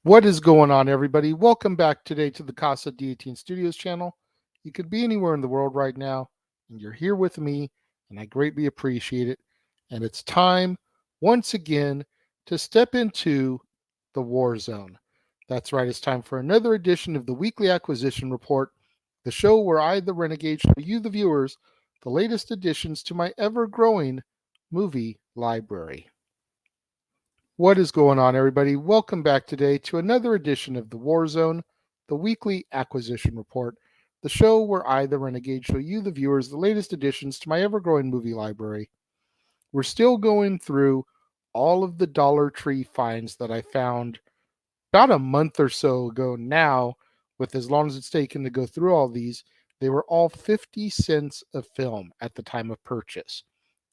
What is going on, everybody? Welcome back today to the Casa D18 Studios channel. You could be anywhere in the world right now, and you're here with me, and I greatly appreciate it. And it's time, once again, to step into the war zone. That's right, it's time for another edition of the Weekly Acquisition Report, the show where I, the Renegade, show you, the viewers, the latest additions to my ever growing movie library. What is going on, everybody? Welcome back today to another edition of The War Zone, the weekly acquisition report, the show where I, the Renegade, show you, the viewers, the latest additions to my ever growing movie library. We're still going through all of the Dollar Tree finds that I found about a month or so ago now, with as long as it's taken to go through all these. They were all 50 cents a film at the time of purchase.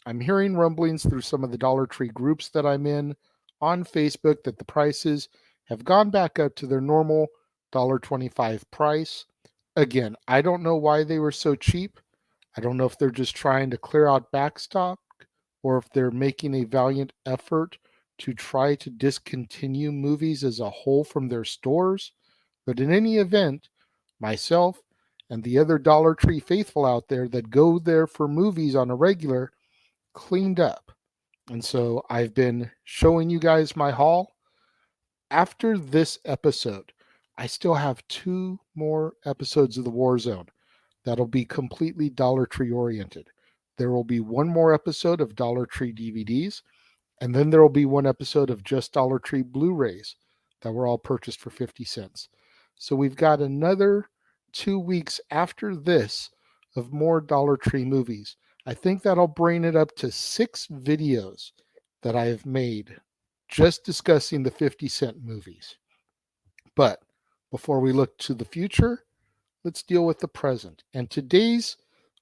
I'm hearing rumblings through some of the Dollar Tree groups that I'm in on Facebook that the prices have gone back up to their normal $1.25 price. Again, I don't know why they were so cheap. I don't know if they're just trying to clear out backstock or if they're making a valiant effort to try to discontinue movies as a whole from their stores. But in any event, myself and the other Dollar Tree faithful out there that go there for movies on a regular cleaned up. And so I've been showing you guys my haul. After this episode, I still have 2 more episodes of the War Zone that'll be completely Dollar Tree oriented. There will be 1 more episode of Dollar Tree DVDs, and then there will be 1 episode of just Dollar Tree Blu-rays that were all purchased for 50 cents. So we've got another 2 weeks after this of more Dollar Tree movies. I think that'll bring it up to 6 videos that I have made just discussing the 50-cent movies. But before we look to the future, let's deal with the present. And today's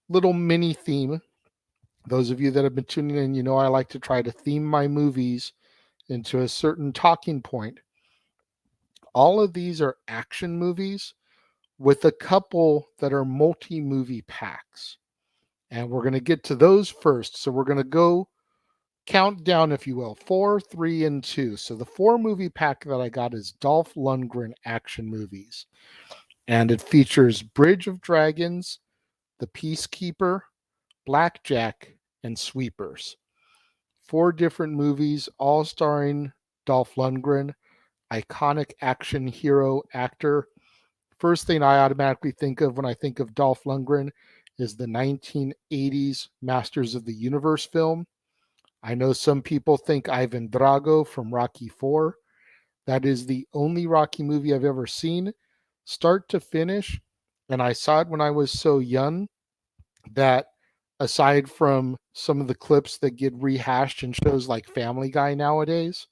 little mini theme, those of you that have been tuning in, you know I like to try to theme my movies into a certain talking point. All of these are action movies with a couple that are multi-movie packs. And we're going to get to those first. So we're going to go count down, if you will, 4, 3, and 2. So the 4 movie pack that I got is Dolph Lundgren action movies. And it features Bridge of Dragons, The Peacekeeper, Blackjack, and Sweepers. 4 different movies, all starring Dolph Lundgren, iconic action hero actor. First thing I automatically think of when I think of Dolph Lundgren is the 1980s Masters of the Universe film. I know some people think Ivan Drago from Rocky IV. That is the only Rocky movie I've ever seen, start to finish. And I saw it when I was so young that aside from some of the clips that get rehashed in shows like Family Guy nowadays,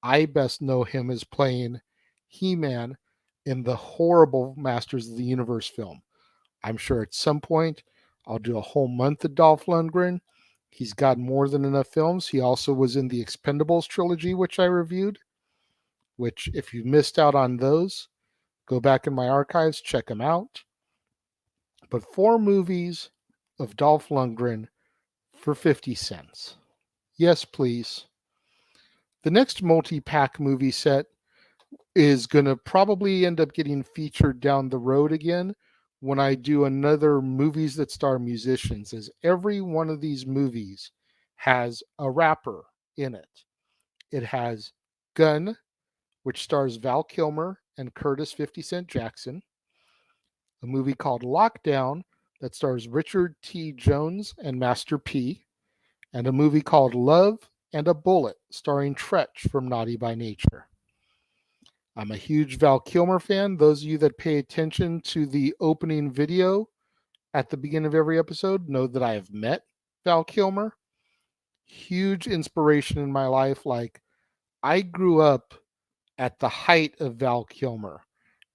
I best know him as playing He-Man in the horrible Masters of the Universe film. I'm sure at some point I'll do a whole month of Dolph Lundgren. He's got more than enough films. He also was in the Expendables trilogy, which I reviewed, which if you missed out on those, go back in my archives, check them out. But 4 movies of Dolph Lundgren for 50 cents. Yes, please. The next multi-pack movie set is going to probably end up getting featured down the road again when I do another movies that star musicians, as every one of these movies has a rapper in it. It has Gun, which stars Val Kilmer and Curtis 50 Cent Jackson. A movie called Lockdown that stars Richard T. Jones and Master P. And a movie called Love and a Bullet starring Tretch from Naughty by Nature. I'm a huge Val Kilmer fan. Those of you that pay attention to the opening video at the beginning of every episode know that I have met Val Kilmer. Huge inspiration in my life. Like, I grew up at the height of Val Kilmer.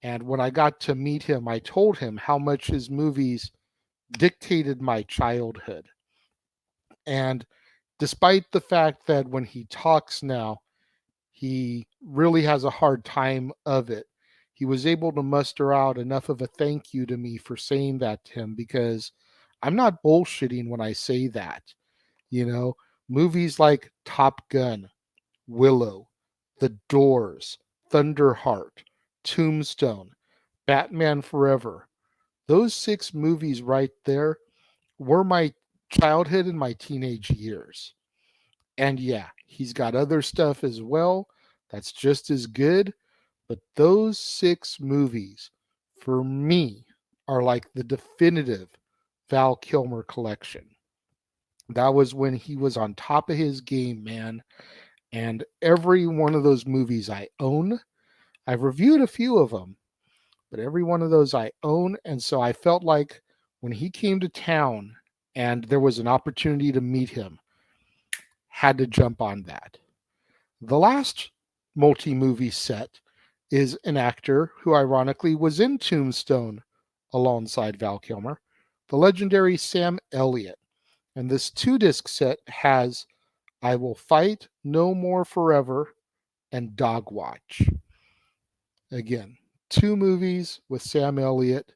And when I got to meet him, I told him how much his movies dictated my childhood. And despite the fact that when he talks now, he really has a hard time of it, he was able to muster out enough of a thank you to me for saying that to him, because I'm not bullshitting when I say that. You know, movies like Top Gun, Willow, The Doors, Thunderheart, Tombstone, Batman Forever. Those 6 movies right there were my childhood and my teenage years. And yeah, he's got other stuff as well that's just as good, but those 6 movies for me are like the definitive Val Kilmer collection. That was when he was on top of his game, man. And every one of those movies I own. I've reviewed a few of them, but every one of those I own. And so I felt like when he came to town and there was an opportunity to meet him, had to jump on that. The last multi movie set is an actor who ironically was in Tombstone alongside Val Kilmer, the legendary Sam Elliott. And this 2 disc set has I Will Fight No More Forever and Dog Watch. Again, 2 movies with Sam Elliott,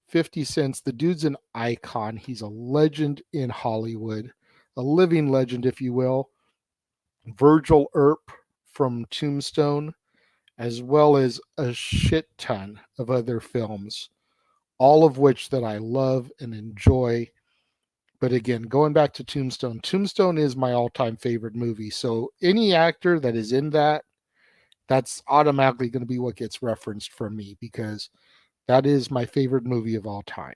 50 Cent. The dude's an icon. He's a legend in Hollywood, a living legend, if you will. Virgil Earp from Tombstone, as well as a shit ton of other films, all of which that I love and enjoy. But again, going back to Tombstone, Tombstone is my all-time favorite movie. So any actor that is in that, that's automatically going to be what gets referenced from me because that is my favorite movie of all time.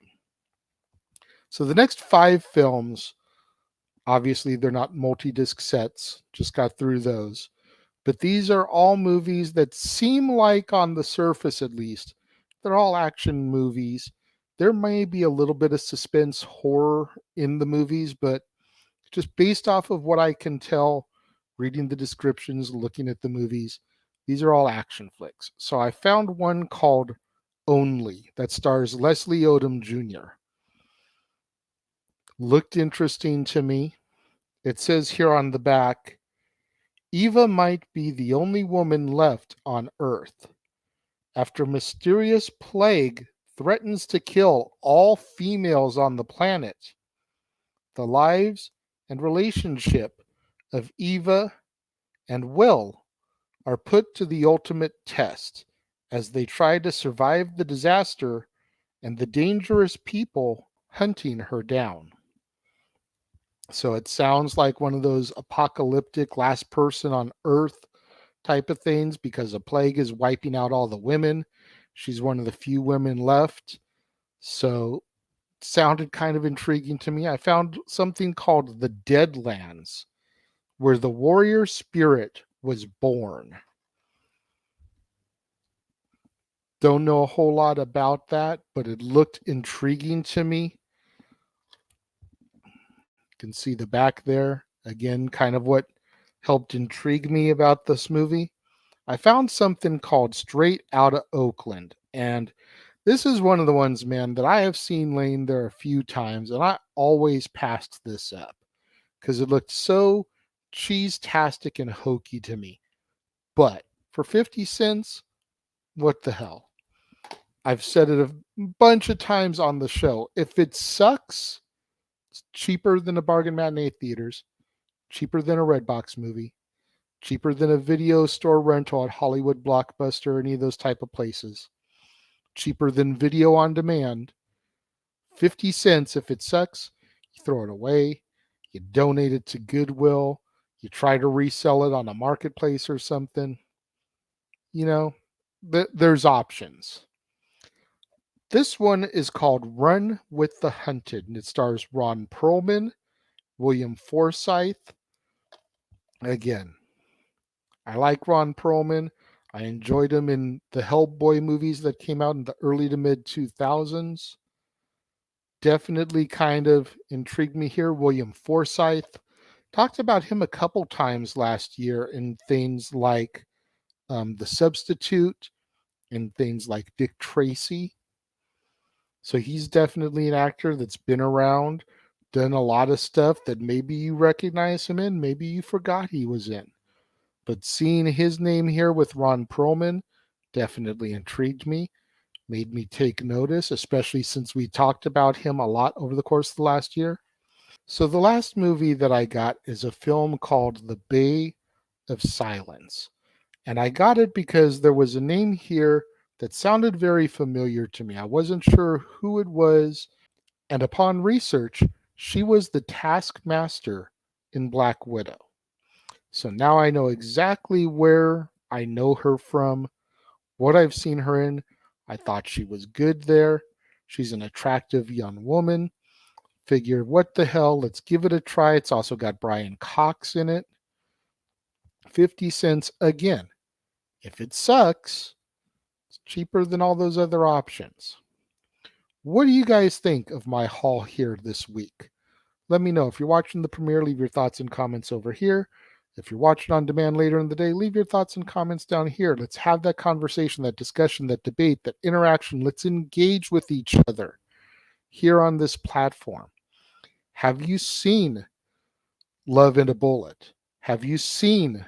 So the next 5 films, obviously they're not multi-disc sets, just got through those. But these are all movies that seem like, on the surface at least, they're all action movies. There may be a little bit of suspense horror in the movies, but just based off of what I can tell, reading the descriptions, looking at the movies, these are all action flicks. So I found one called Only that stars Leslie Odom Jr. Looked interesting to me. It says here on the back, Eva might be the only woman left on Earth. After mysterious plague threatens to kill all females on the planet, the lives and relationship of Eva and Will are put to the ultimate test as they try to survive the disaster and the dangerous people hunting her down. So it sounds like one of those apocalyptic last person on Earth type of things because a plague is wiping out all the women. She's one of the few women left. So it sounded kind of intriguing to me. I found something called the Deadlands, where the warrior spirit was born. Don't know a whole lot about that, but it looked intriguing to me. You can see the back there. Again, kind of what helped intrigue me about this movie. I found something called Straight Outta Oakland. And this is one of the ones, man, that I have seen laying there a few times. And I always passed this up because it looked so cheese-tastic and hokey to me. But for 50 cents, what the hell? I've said it a bunch of times on the show. If it sucks, it's cheaper than a bargain matinee theaters, cheaper than a Redbox movie, cheaper than a video store rental at Hollywood Blockbuster or any of those type of places, cheaper than video on demand. 50 cents. If it sucks, you throw it away, you donate it to Goodwill, you try to resell it on a marketplace or something. You know, there's options. This one is called Run with the Hunted, and it stars Ron Perlman, William Forsythe. Again, I like Ron Perlman. I enjoyed him in the Hellboy movies that came out in the early to mid 2000s. Definitely kind of intrigued me here. William Forsythe. Talked about him a couple times last year in things like The Substitute and things like Dick Tracy. So he's definitely an actor that's been around, done a lot of stuff that maybe you recognize him in, maybe you forgot he was in. But seeing his name here with Ron Perlman definitely intrigued me, made me take notice, especially since we talked about him a lot over the course of the last year. So the last movie that I got is a film called The Bay of Silence. And I got it because there was a name here that sounded very familiar to me. I wasn't sure who it was, and upon research, she was the Taskmaster in Black Widow. So now I know exactly where I know her from, what I've seen her in. I thought she was good there. She's an attractive young woman. Figured, what the hell, let's give it a try. It's also got Brian Cox in it. 50 cents again. If it sucks, it's cheaper than all those other options. What do you guys think of my haul here this week? Let me know. If you're watching the premiere, leave your thoughts and comments over here. If you're watching on demand later in the day, leave your thoughts and comments down here. Let's have that conversation, that discussion, that debate, that interaction. Let's engage with each other here on this platform. Have you seen Love in a Bullet? Have you seen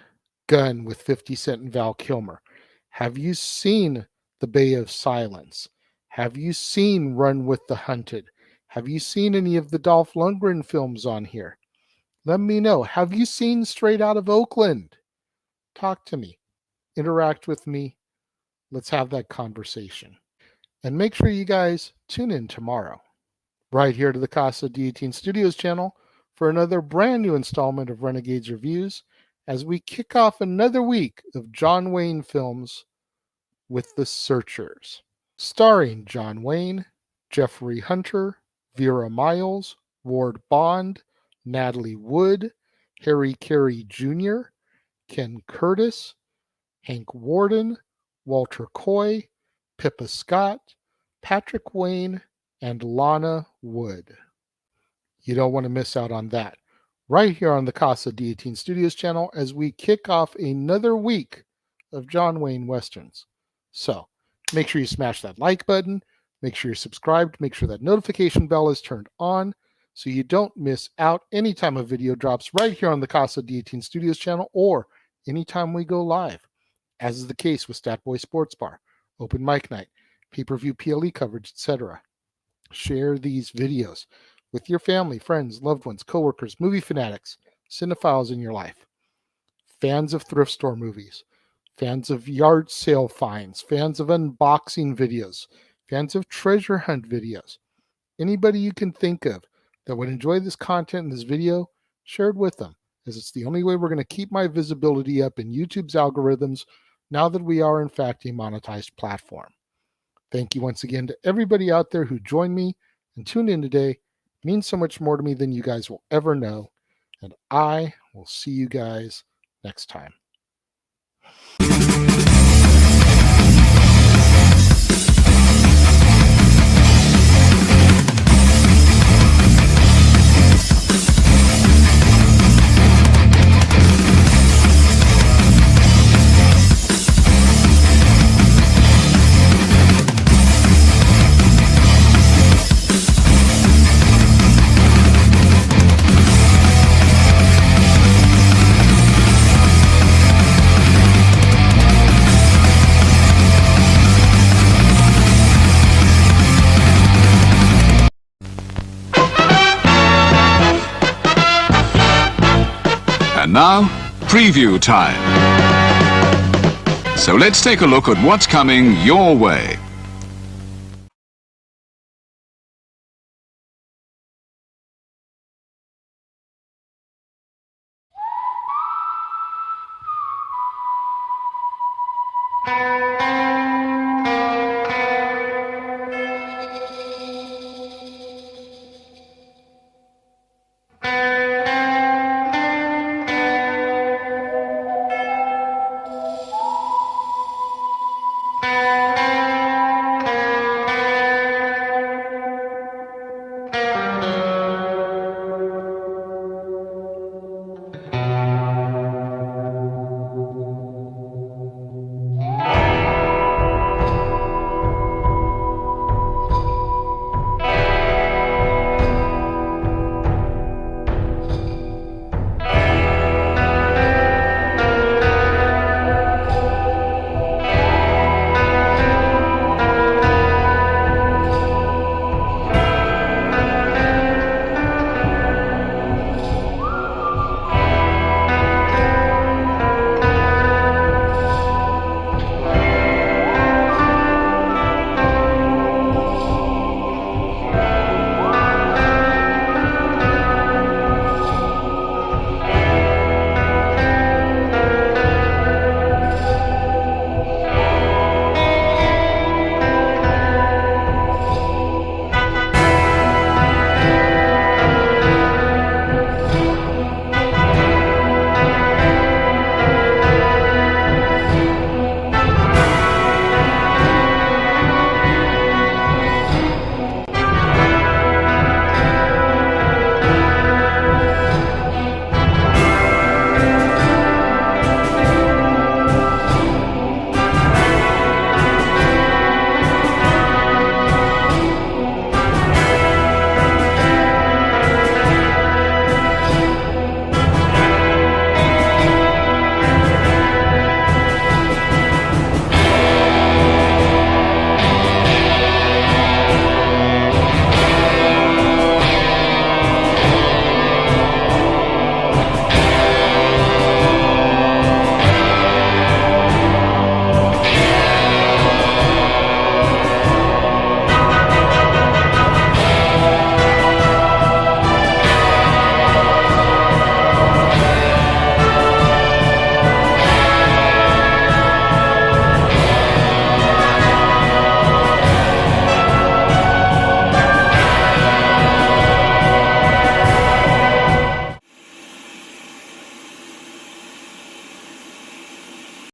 Gun with 50 Cent and Val Kilmer? Have you seen The Bay of Silence? Have you seen Run with the Hunted? Have you seen any of the Dolph Lundgren films on here? Let me know. Have you seen Straight Out of Oakland? Talk to me. Interact with me. Let's have that conversation. And make sure you guys tune in tomorrow, right here to the Casa D18 Studios channel, for another brand new installment of Renegade's Reviews as we kick off another week of John Wayne films with The Searchers, starring John Wayne, Jeffrey Hunter, Vera Miles, Ward Bond, Natalie Wood, Harry Carey Jr., Ken Curtis, Hank Warden, Walter Coy, Pippa Scott, Patrick Wayne, and Lana Wood. You don't want to miss out on that. Right here on the Casa D18 Studios channel as we kick off another week of John Wayne Westerns. So make sure you smash that like button. Make sure you're subscribed. Make sure that notification bell is turned on so you don't miss out anytime a video drops right here on the Casa D18 Studios channel or anytime we go live, as is the case with Statboy Sports Bar, Open Mic Night, pay-per-view PLE coverage, etc. Share these videos with your family, friends, loved ones, coworkers, movie fanatics, cinephiles in your life, fans of thrift store movies, fans of yard sale finds, fans of unboxing videos, fans of treasure hunt videos. Anybody you can think of that would enjoy this content in this video, share it with them, as it's the only way we're going to keep my visibility up in YouTube's algorithms now that we are in fact a monetized platform. Thank you once again to everybody out there who joined me and tuned in today. It means so much more to me than you guys will ever know. And I will see you guys next time. And now, preview time. So let's take a look at what's coming your way.